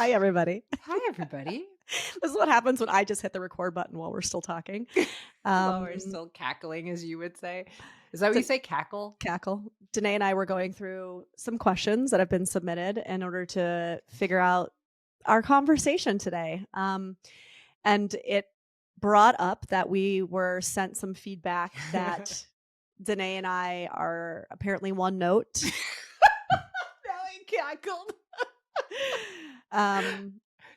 Hi, everybody. Hi, everybody. This is what happens when I just hit the record button while we're still talking. While we're Um, still cackling, as you would say. Is that what you to say, cackle? cackle. Danae and I were going through some questions that have been submitted in order to figure out our conversation today. And it brought up that we were sent some feedback that Danae and I are apparently one note. Now I cackled. Um,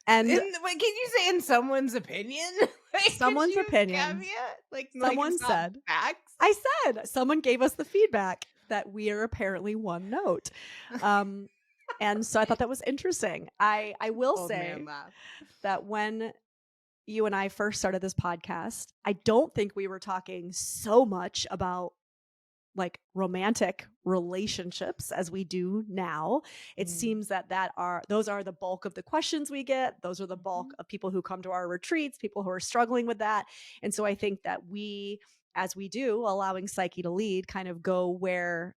and Wait, can you say in someone's opinion? Like, could someone's you opinion, caveat? Like someone it's not said, facts? I said someone gave us the feedback that we are apparently one note. Um, and so I thought that was interesting. I will Old man say laugh. that when you and I first started this podcast, I don't think we were talking so much about like romantic relationships as we do now. It Mm. seems that those are the bulk of the questions we get. Those are the bulk Mhm. of people who come to our retreats, people who are struggling with that. And so I think that we, as we do, allowing Psyche to lead, kind of go where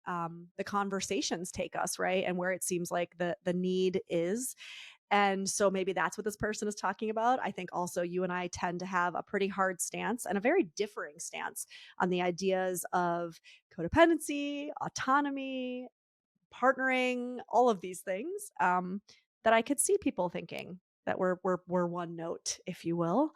the conversations take us, right, and where it seems like the need is. And so maybe that's what this person is talking about. I think also you and I tend to have a pretty hard stance and a very differing stance on the ideas of codependency, autonomy, partnering, all of these things, that I could see people thinking that we're one note, if you will.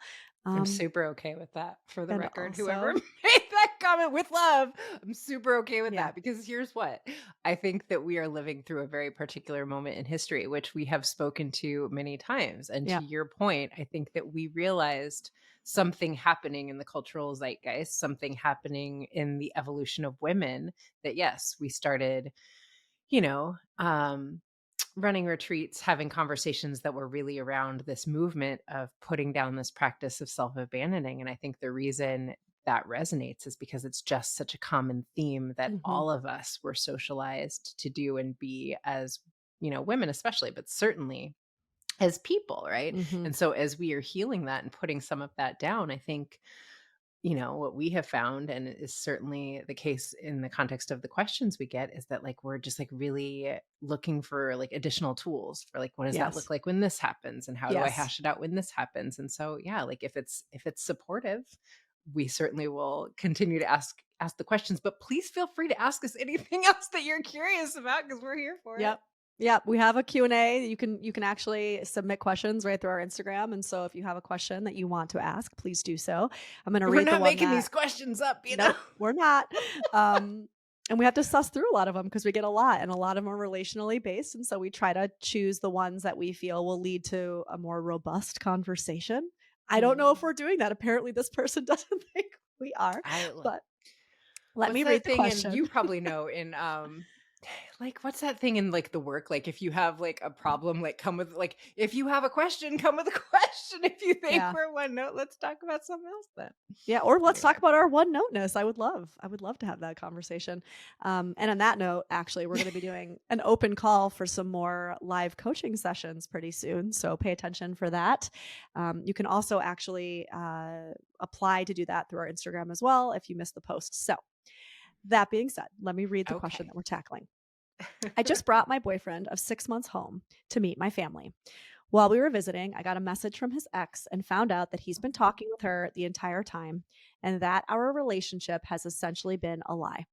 I'm Um, super okay with that, for the and record. Whoever also, made that comment with love, I'm super okay with yeah, that because here's what I think that we are living through a very particular moment in history, which we have spoken to many times. And yeah, to your point, I think that we realized something happening in the cultural zeitgeist, something happening in the evolution of women that, yes, we started, you know, running retreats, having conversations that were really around this movement of putting down this practice of self-abandoning. And I think the reason that resonates is because it's just such a common theme that hmm, all of us were socialized to do and be as, women especially, but certainly as people, right? hmm, And so as we are healing that and putting some of that down, I think what we have found, and it is certainly the case in the context of the questions we get, is that like we're just like really looking for like additional tools for like what does that yes, look like when this happens and how do I yes. hash it out when this happens. And so yeah, like if it's supportive, we certainly will continue to ask the questions, but please feel free to ask us anything else that you're curious about because we're here for it. Yep. Yep, we have a Q&A. You can actually submit questions right through our Instagram, and so if you have a question that you want to ask, please do so. I'm gonna We're read the not one making that these questions up, you know. nope, we're not. Um, and we have to suss through a lot of them because we get a lot, and a lot of them are relationally based, and so we try to choose the ones that we feel will lead to a more robust conversation. I don't know if Hmm. we're doing that. Apparently, this person doesn't think we are, I but let What's me read that the thing in question. you probably know in, like, what's that thing in, like, the work? Like, if you have, like, a problem, like, come with like, if you have a question, come with a question. If you think Yeah. we're one note, let's talk about something else then. Yeah, or let's talk Anyway. about our one noteness. I would love to have that conversation. And on that note, actually, we're going to be doing an open call for some more live coaching sessions pretty soon. So pay attention for that. You can also actually apply to do that through our Instagram as well if you missed the post. So that being said, let me read the question Okay. that we're tackling. I just brought my boyfriend of 6 months home to meet my family. While we were visiting, I got a message from his ex and found out that he's been talking with her the entire time and that our relationship has essentially been a lie.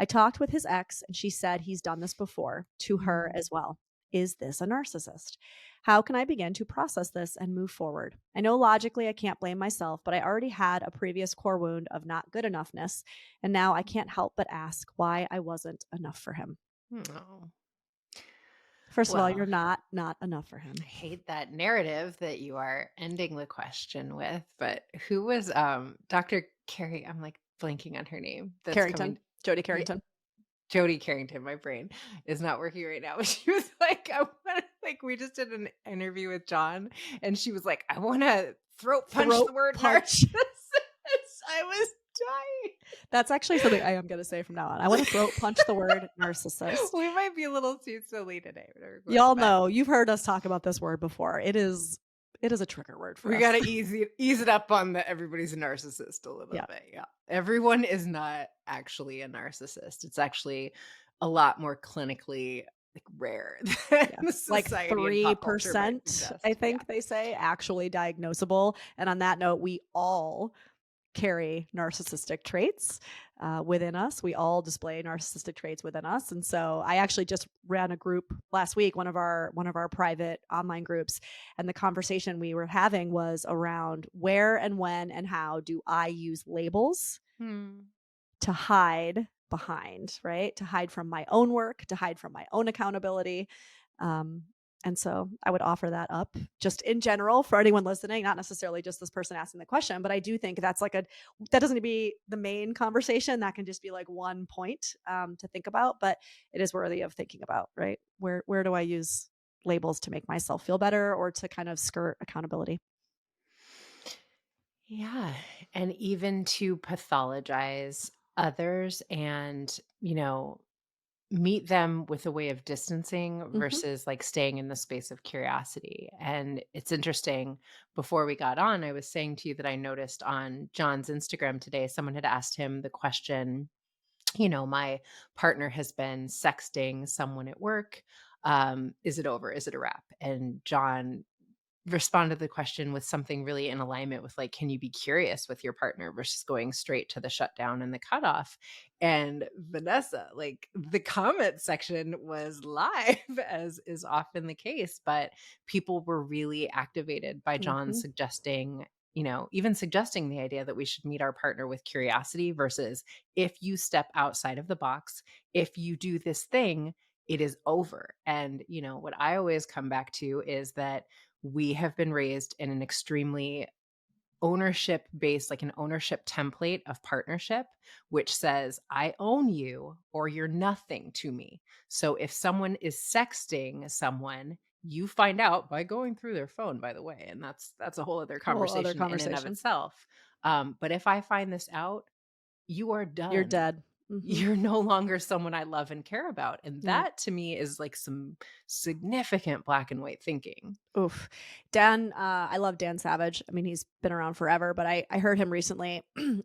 I talked with his ex and she said he's done this before to her Mm. as well. Is this a narcissist? How can I begin to process this and move forward? I know logically I can't blame myself, but I already had a previous core wound of not good enoughness, and now I can't help but ask why I wasn't enough for him. Oh. First of all, you're Well, not enough for I him. hate that narrative that you are ending the question with, but who was, Dr. Carrie I'm, like, blanking on her name that's Carrington, coming. Jody Yeah. Carrington. Jody Carrington, my brain is not working right now. But she was like, I want like we just did an interview with John, and she was like, I want to throat punch Throat the word punch. narcissist. I was dying. That's actually something I am gonna say from now on. I wanna throat punch the word narcissist. We might be a little too silly today, Y'all but know, you've heard us talk about this word before. It is a trigger word for we us. gotta ease it up on the everybody's a narcissist a little Yeah. bit. Yeah, everyone is not actually a narcissist. It's actually a lot more clinically. like rare Yeah. than Like society and pop culture might 3%, I suggest. Yeah. think they say, actually diagnosable. And on that note, we all carry narcissistic traits within us. We all display narcissistic traits within us. And so I actually just ran a group last week, one of our private online groups, and the conversation we were having was around where and when and how do I use labels Hmm. to hide behind, right? To hide from my own work, to hide from my own accountability. Um, and so I would offer that up just in general for anyone listening, not necessarily just this person asking the question, but I do think that's that doesn't need to be the main conversation. That can just be like one point to think about, but it is worthy of thinking about, right? Where do I use labels to make myself feel better or to kind of skirt accountability? Yeah. And even to pathologize others and, meet them with a way of distancing Hmm. versus like staying in the space of curiosity. And it's interesting, before we got on, I was saying to you that I noticed on John's Instagram today, someone had asked him the question, my partner has been sexting someone at work. Is it over? Is it a wrap? And John responded to the question with something really in alignment with like, can you be curious with your partner versus going straight to the shutdown and the cutoff? And Vanessa, like the comment section was live, as is often the case, but people were really activated by John Hmm. suggesting, even suggesting the idea that we should meet our partner with curiosity versus, if you step outside of the box, if you do this thing, it is over. And, what I always come back to is that we have been raised in an extremely ownership based, like an ownership template of partnership, which says, I own you or you're nothing to me. So if someone is sexting someone, you find out by going through their phone, by the way. And that's a whole other Whole other conversation in and of conversation. itself. But if I find this out, you are You're done. dead. Hmm. You're no longer someone I love and care about. And Yeah. that to me is like some significant black and white thinking. Oof. Dan, I love Dan Savage. I mean, he's been around forever, but I heard him recently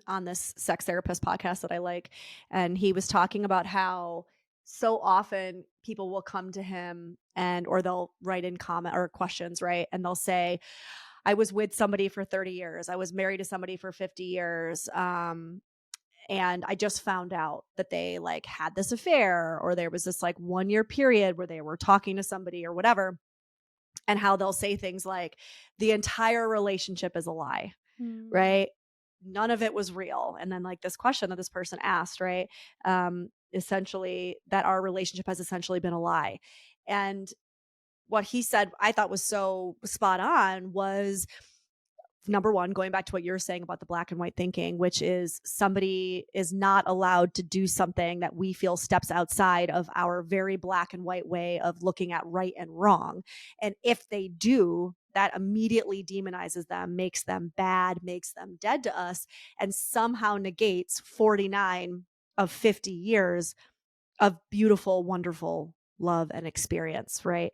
on this sex therapist podcast that I like. And he was talking about how so often people will come to him or they'll write in comment or questions, right? And they'll say, I was with somebody for 30 years. I was married to somebody for 50 years. And I just found out that they like had this affair or there was this like 1 year period where they were talking to somebody or whatever, and how they'll say things like the entire relationship is a lie, Mm. right? None of it was real. And then like this question that this person asked, right? Essentially that our relationship has essentially been a lie. And what he said I thought was so spot on was, number one, going back to what you're saying about the black and white thinking, which is somebody is not allowed to do something that we feel steps outside of our very black and white way of looking at right and wrong. And if they do, that immediately demonizes them, makes them bad, makes them dead to us, and somehow negates 49 of 50 years of beautiful, wonderful love and experience, right?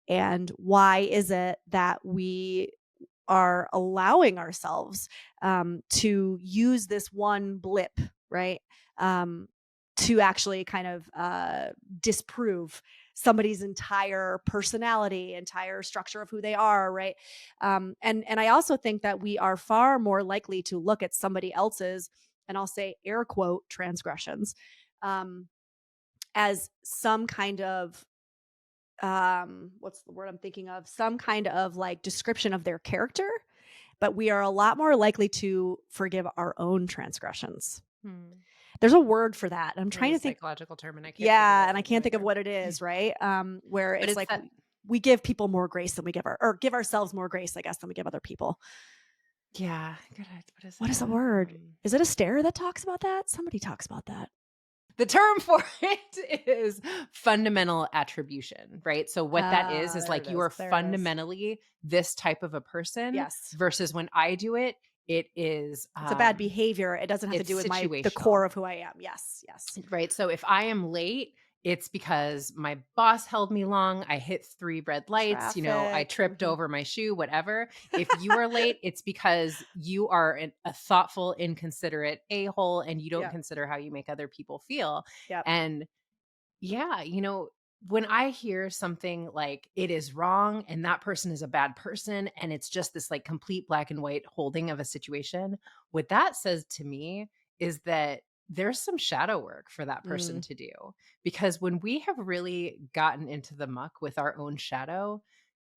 And why is it that we are allowing ourselves to use this one blip, right? Um, to actually kind of disprove somebody's entire personality, entire structure of who they are, right? And I also think that we are far more likely to look at somebody else's, and I'll say air quote transgressions, um, as some kind of what's the word I'm thinking of? Some kind of like description of their character, but we are a lot more likely to forgive our own transgressions. Hmm. There's a word for that. I'm There's trying a to think. psychological term, and I can't think of Yeah, it and I can't think of either. what it is, right? Where But it's it's like that, we give people more grace than we or give ourselves more grace, I guess, than we give other people. yeah, good. What is What is the that? word? Is it Astaire that talks about that? Somebody talks about that. The term for it is fundamental attribution, right? So what that is There like it you is. are There it is. fundamentally this type of a person Yes. versus when I do it, it is It's a bad behavior. It doesn't have to it's do with the situational. core of who I am. Yes. Yes. Right. So if I am late, it's because my boss held me long. I hit 3 red lights, I Traffic. tripped over my shoe, whatever. If you are late, it's because you are a thoughtful, inconsiderate a hole and you don't Yep. consider how you make other people feel. Yep. And yeah, when I hear something like it is wrong and that person is a bad person and it's just this like complete black and white holding of a situation, what that says to me is that there's some shadow work for that person Mm, to do. Because when we have really gotten into the muck with our own shadow,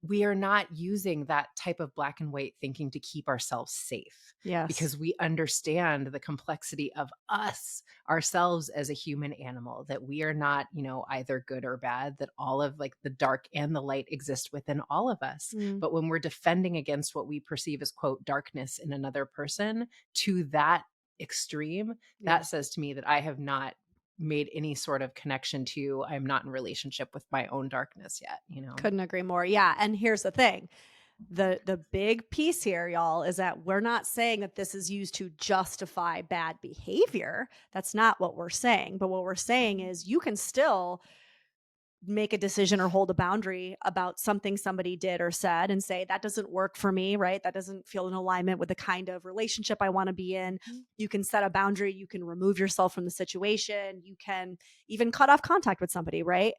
we are not using that type of black and white thinking to keep ourselves safe yes. because we understand the complexity of us ourselves as a human animal, that we are not, either good or bad, that all of like the dark and the light exist within all of us. Mm, But when we're defending against what we perceive as quote darkness in another person to that extreme, yeah. that says to me that I have not made any sort of connection to, I'm not in relationship with my own darkness yet. Couldn't agree more. Yeah. And here's the thing. The big piece here, y'all, is that we're not saying that this is used to justify bad behavior. That's not what we're saying. But what we're saying is you can still make a decision or hold a boundary about something somebody did or said and say that doesn't work for me, right? That doesn't feel in alignment with the kind of relationship I want to be in. You can set a boundary, you can remove yourself from the situation, you can even cut off contact with somebody, right?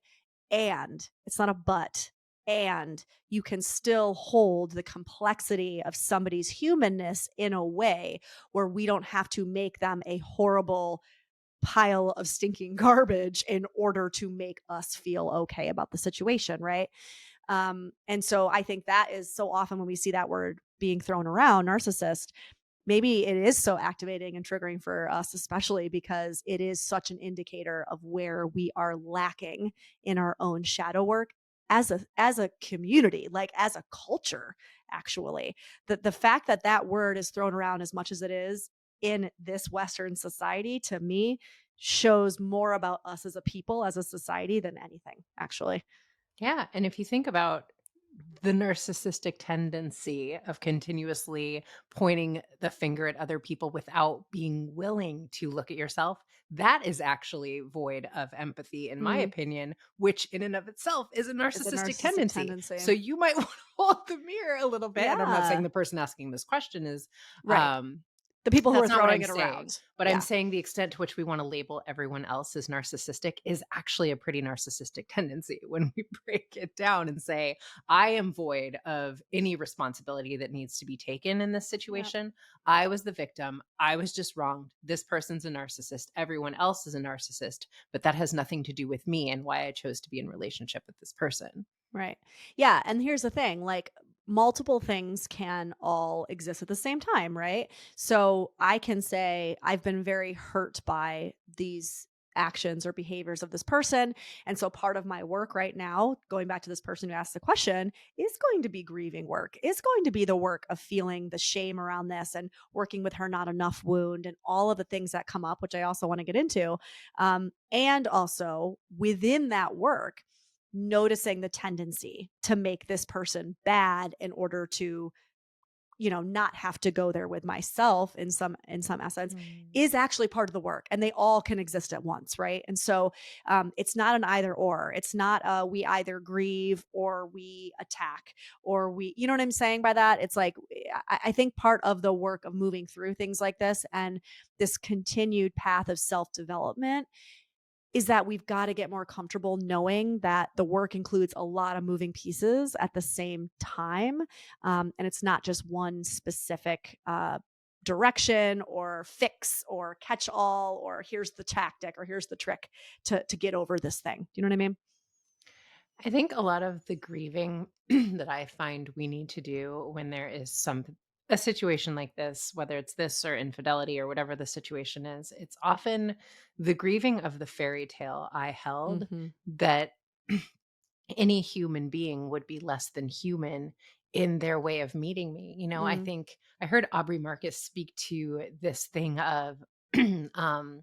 And it's not a but. And you can still hold the complexity of somebody's humanness in a way where we don't have to make them a horrible pile of stinking garbage in order to make us feel okay about the situation, right? And so I think that is so often when we see that word being thrown around, narcissist, maybe it is so activating and triggering for us, especially because it is such an indicator of where we are lacking in our own shadow work as a community, like as a culture, actually. The fact that that word is thrown around as much as it is in this Western society, to me, shows more about us as a people, as a society than anything, actually. Yeah, and if you think about the narcissistic tendency of continuously pointing the finger at other people without being willing to look at yourself, that is actually void of empathy, in my Mm, opinion, which in and of itself is a it's a narcissistic narcissistic tendency. tendency. So you might want to hold the mirror a little bit. And I'm not saying Yeah, the person asking this question is right. um, The people who are that's not what throwing I'm it saying, around. but I'm Yeah. saying the extent to which we wanna label everyone else as narcissistic is actually a pretty narcissistic tendency when we break it down and say, "I am void of any responsibility that needs to be taken in this Yep. situation. I was the victim. I was just wronged. This person's a narcissist. Everyone else is a narcissist, but that has nothing to do with me and why I chose to be in relationship with this person." Right. Yeah, and here's the thing, like multiple things can all exist at the same time, right? So I can say I've been very hurt by these actions or behaviors of this person, and so part of my work right now, going back to this person who asked the question, is going to be grieving work. Is going to be the work of feeling the shame around this and working with her not enough wound and all of the things that come up, which I also want to get into. And also within that work, noticing the tendency to make this person bad in order to not have to go there with myself in some essence Mm. is actually part of the work, and they all can exist at once, right? And so it's not an either or. It's not we either grieve or we attack or we, you know what I'm saying by that? It's like I think part of the work of moving through things like this and this continued path of self-development is that we've got to get more comfortable knowing that the work includes a lot of moving pieces at the same time. And it's not just one specific direction or fix or catch all or here's the tactic or here's the trick to get over this thing. Do you know what I mean? I think a lot of the grieving that I find we need to do when there is a situation like this, whether it's this or infidelity or whatever the situation is, it's often the grieving of the fairy tale I held Mm-hmm. that any human being would be less than human in their way of meeting me. I Mm, think I heard Aubrey Marcus speak to this thing of um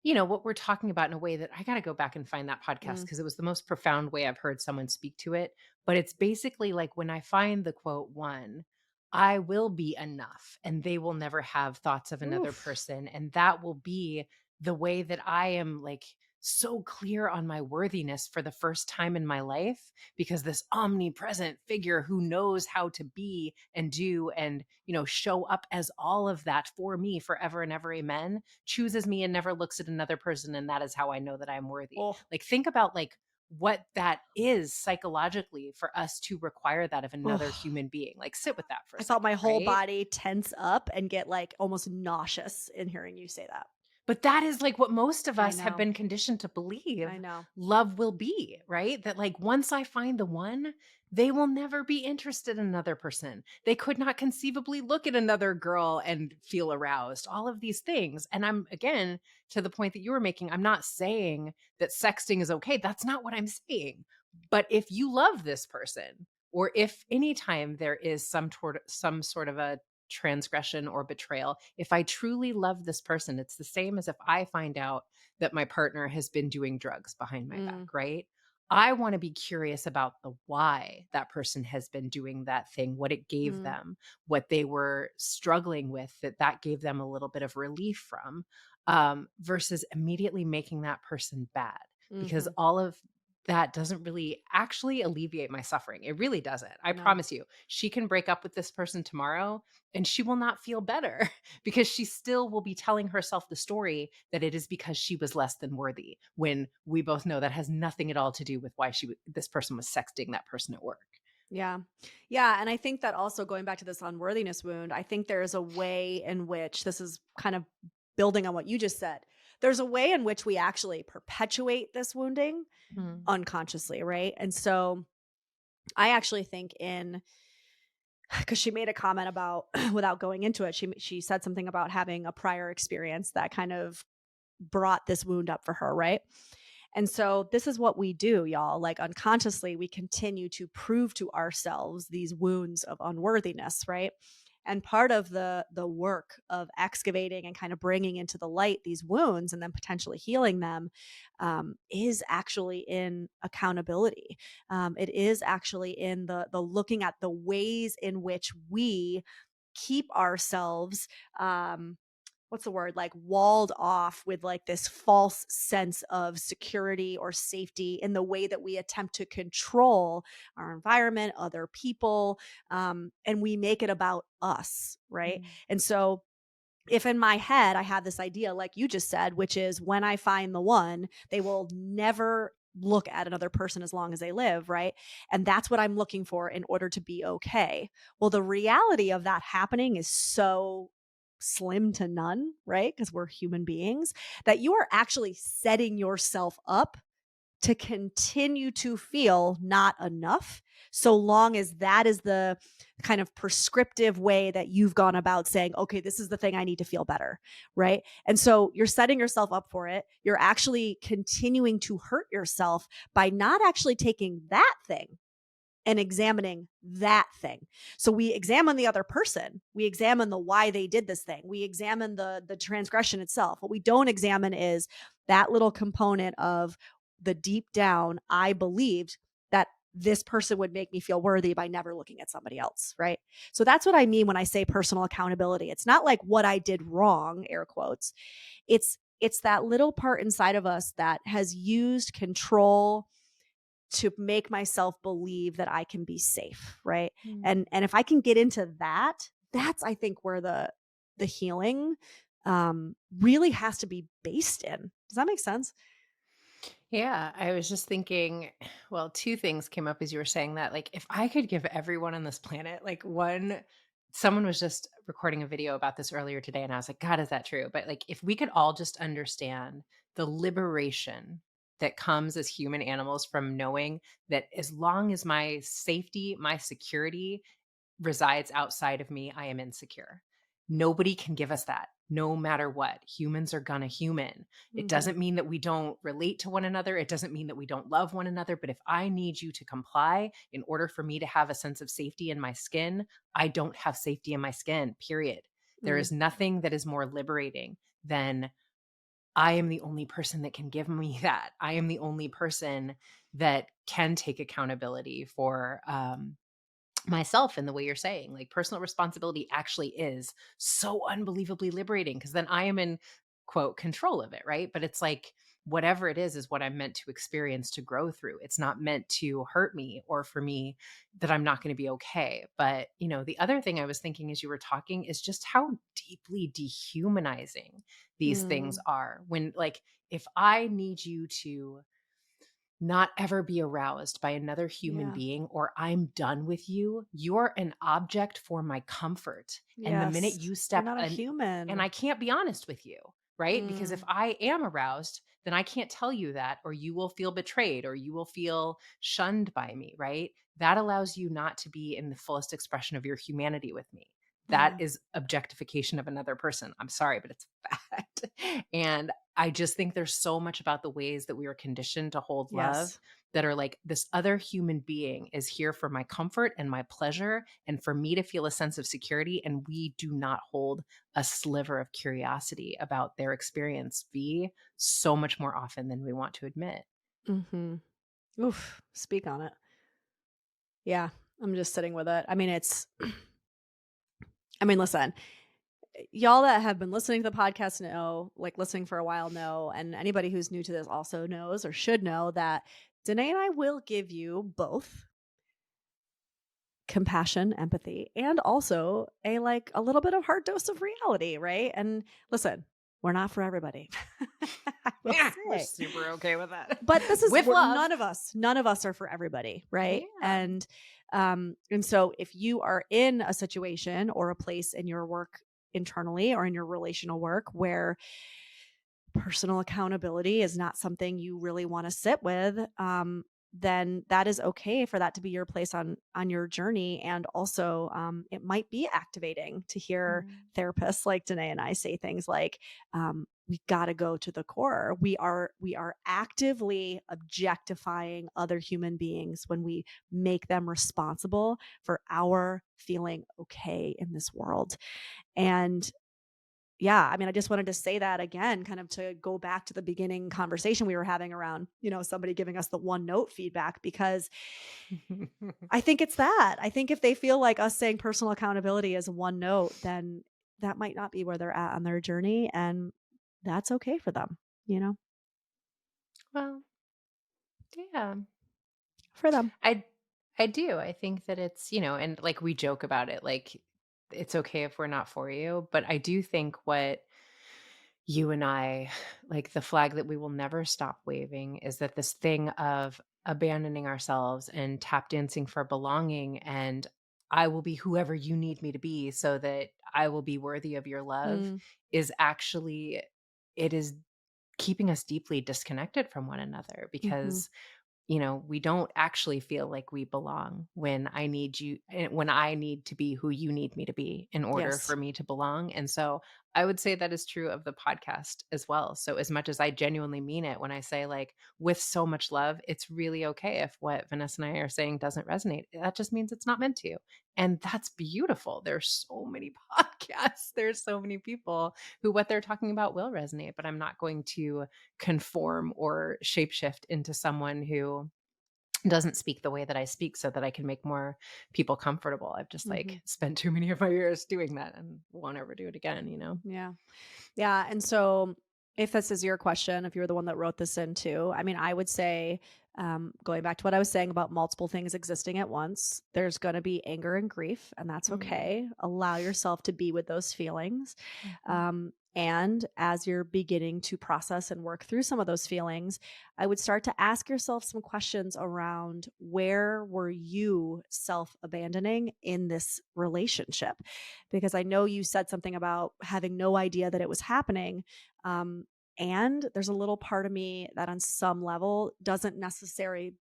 what we're talking about in a way that I gotta go back and find that podcast mm, because it was the most profound way I've heard someone speak to it. But it's basically like when I find the quote one, I will be enough and they will never have thoughts of another oof. person. And that will be the way that I am like so clear on my worthiness for the first time in my life because this omnipresent figure who knows how to be and do and show up as all of that for me forever and ever, amen, chooses me and never looks at another person, and that is how I know that I'm worthy. Oh, Like, think about, like, what that is psychologically for us to require that of another Oh, human being. Like, sit with that for a I felt second, my whole right? body tense up and get like almost nauseous in hearing you say that. But that is like what most of I us have know. been conditioned to I believe know. love will be, right? That like once I find the one, they will never be interested in another person. They could not conceivably look at another girl and feel aroused, all of these things. And I'm, again, to the point that you were making, I'm not saying that sexting is okay. That's not what I'm saying. But if you love this person, or if anytime there is some sort of a transgression or betrayal, if I truly love this person, it's the same as if I find out that my partner has been doing drugs behind my back, Mm, right? I want to be curious about the why that person has been doing that thing, what it gave mm, them, what they were struggling with, that gave them a little bit of relief from, versus immediately making that person bad, because mhm. all of that doesn't really actually alleviate my suffering. It really doesn't. I No. promise you. She can break up with this person tomorrow and she will not feel better because she still will be telling herself the story that it is because she was less than worthy, when we both know that has nothing at all to do with why this person was sexting that person at work. Yeah. Yeah, and I think that also going back to this unworthiness wound, I think there is a way in which this is kind of building on what you just said. There's a way in which we actually perpetuate this wounding Mm. unconsciously, right? And so I actually think in because she made a comment about without going into it, she said something about having a prior experience that kind of brought this wound up for her, right? And so this is what we do, y'all. Like unconsciously, we continue to prove to ourselves these wounds of unworthiness, right? And part of the work of excavating and kind of bringing into the light these wounds and then potentially healing them is actually in accountability. It is actually in the looking at the ways in which we keep ourselves what's the word, like walled off with like this false sense of security or safety in the way that we attempt to control our environment, other people, and we make it about us, right? Mm. And so if in my head I have this idea like you just said, which is when I find the one, they will never look at another person as long as they live, right? And that's what I'm looking for in order to be okay. Well, the reality of that happening is so slim to none, right? Because we're human beings, that you are actually setting yourself up to continue to feel not enough, so long as that is the kind of prescriptive way that you've gone about saying, okay, this is the thing I need to feel better, right? And so you're setting yourself up for it. You're actually continuing to hurt yourself by not actually taking that thing and examining that thing. So we examine the other person. We examine the why they did this thing. We examine the transgression itself. What we don't examine is that little component of the deep down I believed that this person would make me feel worthy by never looking at somebody else, right? So that's what I mean when I say personal accountability. It's not like what I did wrong, air quotes. It's that little part inside of us that has used control to make myself believe that I can be safe, right? Mm. And if I can get into that, that's I think where the healing really has to be based in. Does that make sense? Yeah, I was just thinking, well, two things came up as you were saying that. Like, if I could give everyone on this planet, like, someone was just recording a video about this earlier today, and I was like, God, is that true? But like, if we could all just understand the liberation that comes as human animals from knowing that as long as my safety, my security resides outside of me, I am insecure. Nobody can give us that, no matter what. Humans are gonna human. It Mhm. doesn't mean that we don't relate to one another. It doesn't mean that we don't love one another. But if I need you to comply in order for me to have a sense of safety in my skin, I don't have safety in my skin, period. There Mm. is nothing that is more liberating than I am the only person that can give me that. I am the only person that can take accountability for myself in the way you're saying. Like, personal responsibility actually is so unbelievably liberating because then I am in quote control of it, right? But it's like whatever it is what I'm meant to experience, to grow through. It's not meant to hurt me or for me that I'm not going to be okay. But the other thing I was thinking as you were talking is just how deeply dehumanizing these things Mm. are. When, like, if I need you to not ever be aroused by another human Yeah. being, or I'm done with you. You're an object for my comfort. And the minute Yes. you You're step not a in, and human. I can't be honest with you, right? Because if Mm, I am aroused, then I can't tell you that, or you will feel betrayed, or you will feel shunned by me, right? That allows you not to be in the fullest expression of your humanity with me. That mm. is objectification of another person. I'm sorry, but it's fact. And I just think there's so much about the ways that we are conditioned to hold love Yes. that are like, this other human being is here for my comfort and my pleasure and for me to feel a sense of security. And we do not hold a sliver of curiosity about their experience V so much more often than we want to admit. Mhm. Oof, speak on it. Yeah, I'm just sitting with it. I mean, it's I mean, listen, y'all that have been listening to the podcast know, like listening for a while know, and anybody who's new to this also knows or should know that Danae and I will give you both compassion, empathy, and also a little bit of hard dose of reality, right? And listen, we're not for everybody. I will Yeah, we're say. super okay with that. But this is With we're love. none of us are for everybody, right? Yeah. And so if you are in a situation or a place in your work internally or in your relational work where personal accountability is not something you really want to sit with, then that is okay for that to be your place on your journey. And also, it might be activating to hear Mm. therapists like Danae and I say things like, "We got to go to the core. We are actively objectifying other human beings when we make them responsible for our feeling okay in this world." And yeah, I mean, I just wanted to say that again, kind of to go back to the beginning conversation we were having around, somebody giving us the one note feedback, because I think it's that. I think if they feel like us saying personal accountability is one note, then that might not be where they're at on their journey. And that's okay for them, you know, Well, yeah. for them. I I do. I think that it's, and like we joke about it, like it's okay if we're not for you, but I do think what you and I, like the flag that we will never stop waving, is that this thing of abandoning ourselves and tap dancing for belonging, and I will be whoever you need me to be so that I will be worthy of your love, Mm, is actually, it is keeping us deeply disconnected from one another, hmm. because we don't actually feel like we belong when I need you, when I need to be who you need me to be in order Yes. for me to belong. And so I would say that is true of the podcast as well. So as much as I genuinely mean it when I say, like, with so much love, it's really okay if what Vanessa and I are saying doesn't resonate. That just means it's not meant to. And that's beautiful. There's so many podcasts. There's so many people who what they're talking about will resonate, but I'm not going to conform or shapeshift into someone who doesn't speak the way that I speak so that I can make more people comfortable. I've just Hmm. like spent too many of my years doing that and won't ever do it again. Yeah. Yeah, and so if this is your question, if you're the one that wrote this in too, I mean, I would say, going back to what I was saying about multiple things existing at once, there's going to be anger and grief, and that's Mm, okay. Allow yourself to be with those feelings. mhm. And as you're beginning to process and work through some of those feelings, I would start to ask yourself some questions around, where were you self abandoning in this relationship? Because I know you said something about having no idea that it was happening. Um, and there's a little part of me that on some level doesn't necessarily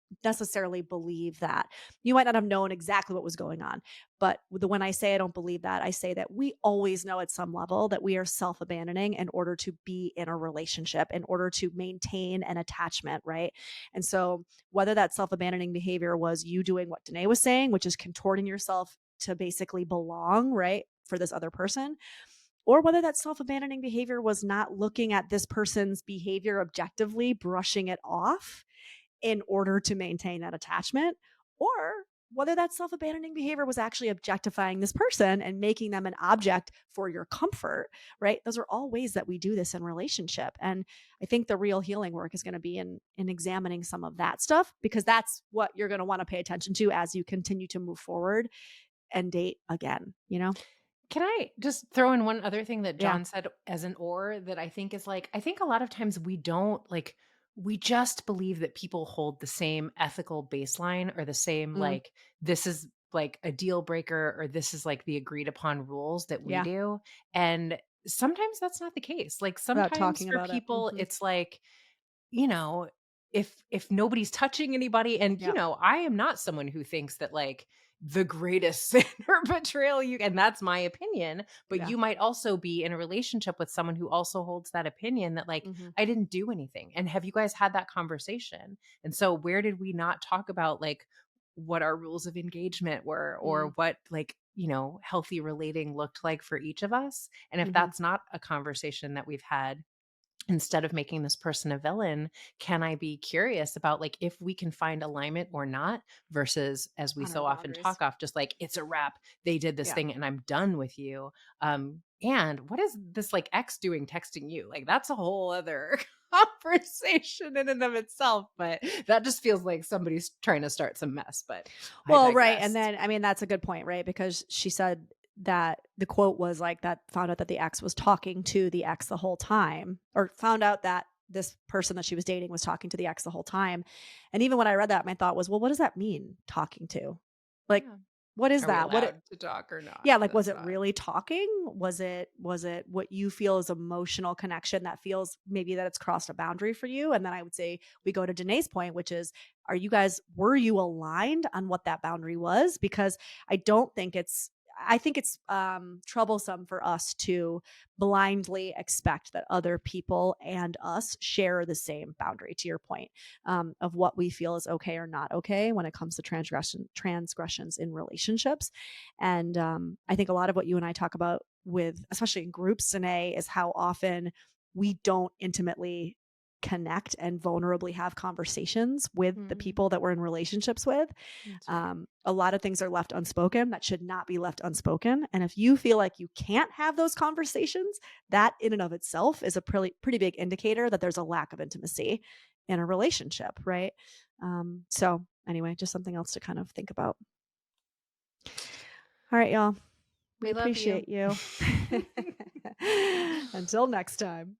believe that. You might not have known exactly what was going on, but when I say I don't believe that, I say that we always know at some level that we are self-abandoning in order to be in a relationship, in order to maintain an attachment, right? And so whether that self-abandoning behavior was you doing what Danae was saying, which is contorting yourself to basically belong, right, for this other person, or whether that self abandoning behavior was not looking at this person's behavior objectively, brushing it off in order to maintain that attachment, or whether that self abandoning behavior was actually objectifying this person and making them an object for your comfort, right? Those are all ways that we do this in relationship. And I think the real healing work is going to be in examining some of that stuff, because that's what you're going to want to pay attention to as you continue to move forward and date again, you know? Can I just throw in one other thing that Yeah. John said as an or that I think is like, I think a lot of times we don't like, we just believe that people hold the same ethical baseline, or the same, Mm, like, this is like a deal breaker, or this is like the agreed upon rules that we yeah, do. And sometimes that's not the case. Like, without sometimes talking for about it. people, Mhm. it's like, you know, if nobody's touching anybody, and, Yeah, I am not someone who thinks that, like, the greatest sin or betrayal, and that's my opinion, but yeah. you might also be in a relationship with someone who also holds that opinion, that, like, Mhm, I didn't do anything. And have you guys had that conversation? And so where did we not talk about, like, what our rules of engagement were, or mm, what, like, healthy relating looked like for each of us? And if mhm. that's not a conversation that we've had, instead of making this person a villain, can I be curious about, like, if we can find alignment or not, versus, as we On our so often boundaries. talk off, just like, it's a wrap. They did this Yeah. thing and I'm done with you. And what is this, like, ex doing texting you? Like, that's a whole other conversation in and of itself. But that just feels like somebody's trying to start some mess. But I Well, right, and digress. then I mean, that's a good point, right? Because she said that the quote was like that found out that the ex was talking to the ex the whole time, or found out that this person that she was dating was talking to the ex the whole time. And even when I read that, my thought was, well, what does that mean, talking to? Like, Yeah. what is Are we that? allowed to talk or not? Yeah, like, was That's it not. really talking? Was it what you feel is emotional connection that feels maybe that it's crossed a boundary for you? And then I would say we go to Danae's point, which is, were you aligned on what that boundary was? Because I don't think it's I think it's troublesome for us to blindly expect that other people and us share the same boundary, to your point, of what we feel is okay or not okay when it comes to transgressions in relationships. And I think a lot of what you and I talk about with, especially in groups, Danae, is how often we don't intimately connect and vulnerably have conversations with the Mm, people that we're in relationships with. that's right. A lot of things are left unspoken that should not be left unspoken. And if you feel like you can't have those conversations, that in and of itself is a pretty big indicator that there's a lack of intimacy in a relationship, right? So, anyway, just something else to kind of think about. All right, y'all. We We love you. appreciate you. Until next time.